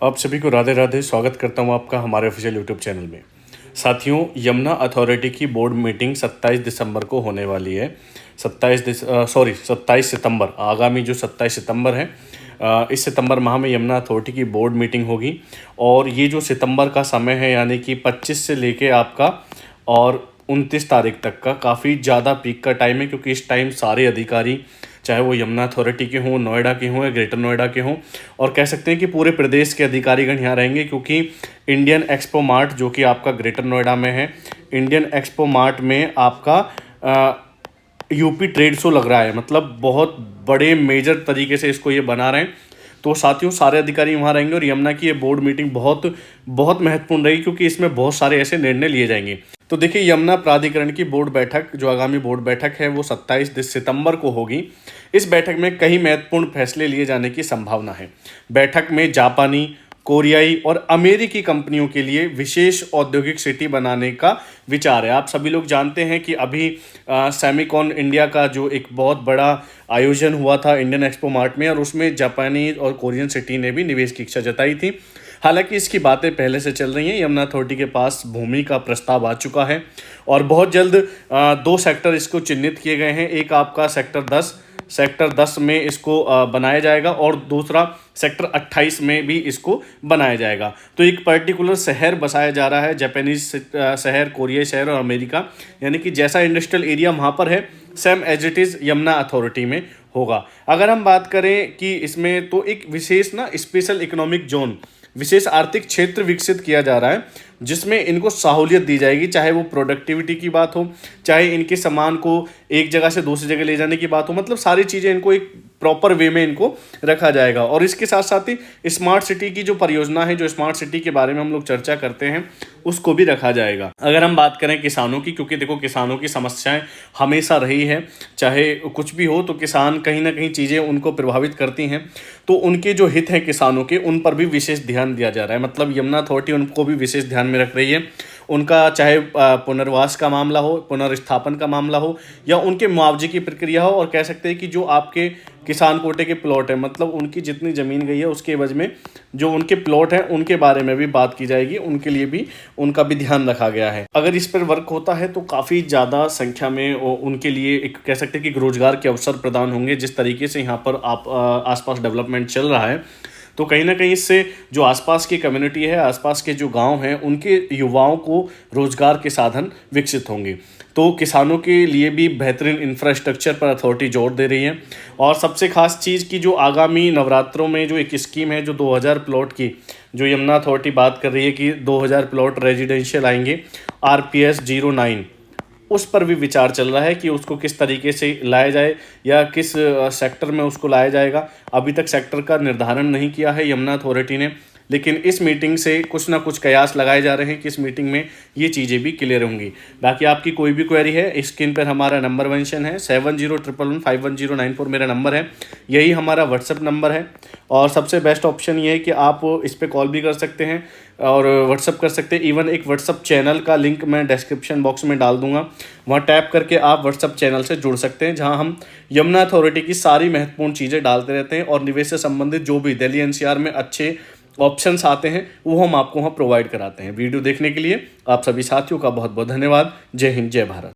आप सभी को राधे राधे। स्वागत करता हूं आपका हमारे ऑफिशियल यूट्यूब चैनल में। साथियों, यमुना अथॉरिटी की बोर्ड मीटिंग 27 दिसंबर को होने वाली है। 27 सितंबर, आगामी जो 27 सितंबर है, इस सितंबर माह में यमुना अथॉरिटी की बोर्ड मीटिंग होगी। और ये जो सितंबर का समय है, यानी कि 25 से लेके आपका और 29 तारीख तक का काफ़ी ज़्यादा पीक का टाइम है, क्योंकि इस टाइम सारे अधिकारी, चाहे वो यमुना अथॉरिटी के हों, नोएडा के हों या ग्रेटर नोएडा के हों, और कह सकते हैं कि पूरे प्रदेश के अधिकारीगण यहाँ रहेंगे, क्योंकि इंडियन एक्सपो मार्ट जो कि आपका ग्रेटर नोएडा में है, इंडियन एक्सपो मार्ट में आपका यूपी ट्रेड शो लग रहा है। मतलब बहुत बड़े मेजर तरीके से इसको ये बना रहे हैं। तो साथियों, सारे अधिकारी वहाँ रहेंगे और यमुना की ये बोर्ड मीटिंग बहुत बहुत महत्वपूर्ण रहेगी, क्योंकि इसमें बहुत सारे ऐसे निर्णय लिए जाएंगे। तो देखिए, यमुना प्राधिकरण की बोर्ड बैठक, जो आगामी बोर्ड बैठक है, वो 27 सितंबर को होगी। इस बैठक में कई महत्वपूर्ण फैसले लिए जाने की संभावना है। बैठक में जापानी, कोरियाई और अमेरिकी कंपनियों के लिए विशेष औद्योगिक सिटी बनाने का विचार है। आप सभी लोग जानते हैं कि अभी सेमिकॉन इंडिया का जो एक बहुत बड़ा आयोजन हुआ था इंडियन एक्सपो मार्ट में, और उसमें जापानी और कोरियन सिटी ने भी निवेश की इच्छा जताई थी। हालांकि इसकी बातें पहले से चल रही हैं। यमुना अथॉरिटी के पास भूमि का प्रस्ताव आ चुका है और बहुत जल्द 2 सेक्टर इसको चिन्हित किए गए हैं। एक आपका सेक्टर 10 में इसको बनाया जाएगा, और दूसरा सेक्टर 28 में भी इसको बनाया जाएगा। तो एक पर्टिकुलर शहर बसाया जा रहा है, जापानीज शहर, कोरियाई शहर और अमेरिका, यानी कि जैसा इंडस्ट्रियल एरिया वहाँ पर है, same as it is Yamuna authority में होगा। अगर हम बात करें कि इसमें, तो एक विशेष स्पेशल इकोनॉमिक जोन, विशेष आर्थिक क्षेत्र विकसित किया जा रहा है, जिसमें इनको सहूलियत दी जाएगी, चाहे वो प्रोडक्टिविटी की बात हो, चाहे इनके सामान को एक जगह से दूसरी जगह ले जाने की बात हो। मतलब सारी चीज़ें इनको एक प्रॉपर वे में इनको रखा जाएगा। और इसके साथ साथ ही स्मार्ट सिटी की जो परियोजना है, जो स्मार्ट सिटी के बारे में हम लोग चर्चा करते हैं, उसको भी रखा जाएगा। अगर हम बात करें किसानों की, क्योंकि देखो, किसानों की समस्याएं हमेशा रही है, चाहे कुछ भी हो, तो किसान कहीं ना कहीं चीज़ें उनको प्रभावित करती हैं। तो उनके जो हित हैं किसानों के, उन पर भी विशेष ध्यान दिया जा रहा है। मतलब यमुना अथॉरिटी उनको भी विशेष ध्यान में रख रही है। उनका चाहे पुनर्वास का मामला हो, पुनर्स्थापन का मामला हो, या उनके मुआवजे की प्रक्रिया हो, और कह सकते हैं कि जो आपके किसान कोटे के प्लॉट है, मतलब उनकी जितनी ज़मीन गई है उसके एवज में जो उनके प्लॉट हैं, उनके बारे में भी बात की जाएगी। उनके लिए भी उनका भी ध्यान रखा गया है। अगर इस पर वर्क होता है तो काफ़ी ज़्यादा संख्या में उनके लिए एक कह सकते हैं कि रोजगार के अवसर प्रदान होंगे। जिस तरीके से यहाँ पर आसपास डेवलपमेंट चल रहा है, तो कहीं ना कहीं इससे जो आसपास की कम्युनिटी है, आसपास के जो गांव हैं, उनके युवाओं को रोजगार के साधन विकसित होंगे। तो किसानों के लिए भी बेहतरीन इंफ्रास्ट्रक्चर पर अथॉरिटी जोर दे रही है। और सबसे खास चीज़ की जो आगामी नवरात्रों में जो एक स्कीम है, जो 2000 प्लॉट की, जो यमुना अथॉरिटी बात कर रही है कि 2000 प्लॉट रेजिडेंशियल आएंगे, RPS 09, उस पर भी विचार चल रहा है कि उसको किस तरीके से लाया जाए या किस सेक्टर में उसको लाया जाएगा। अभी तक सेक्टर का निर्धारण नहीं किया है यमुना अथॉरिटी ने, लेकिन इस मीटिंग से कुछ ना कुछ कयास लगाए जा रहे हैं कि इस मीटिंग में ये चीज़ें भी क्लियर होंगी। बाकी आपकी कोई भी क्वेरी है, स्क्रीन पर हमारा नंबर मेंशन है, 7011151094 मेरा नंबर है, यही हमारा व्हाट्सएप नंबर है। और सबसे बेस्ट ऑप्शन ये है कि आप इस पर कॉल भी कर सकते हैं और व्हाट्सअप कर सकते हैं। इवन एक व्हाट्सअप चैनल का लिंक मैं डिस्क्रिप्शन बॉक्स में डाल दूंगा, वहाँ टैप करके आप व्हाट्सअप चैनल से जुड़ सकते हैं, जहाँ हम यमुना अथॉरिटी की सारी महत्वपूर्ण चीज़ें डालते रहते हैं, और निवेश से संबंधित जो भी दिल्ली NCR में अच्छे ऑप्शंस आते हैं वो हम आपको वहाँ प्रोवाइड कराते हैं। वीडियो देखने के लिए आप सभी साथियों का बहुत बहुत धन्यवाद। जय हिंद, जय भारत।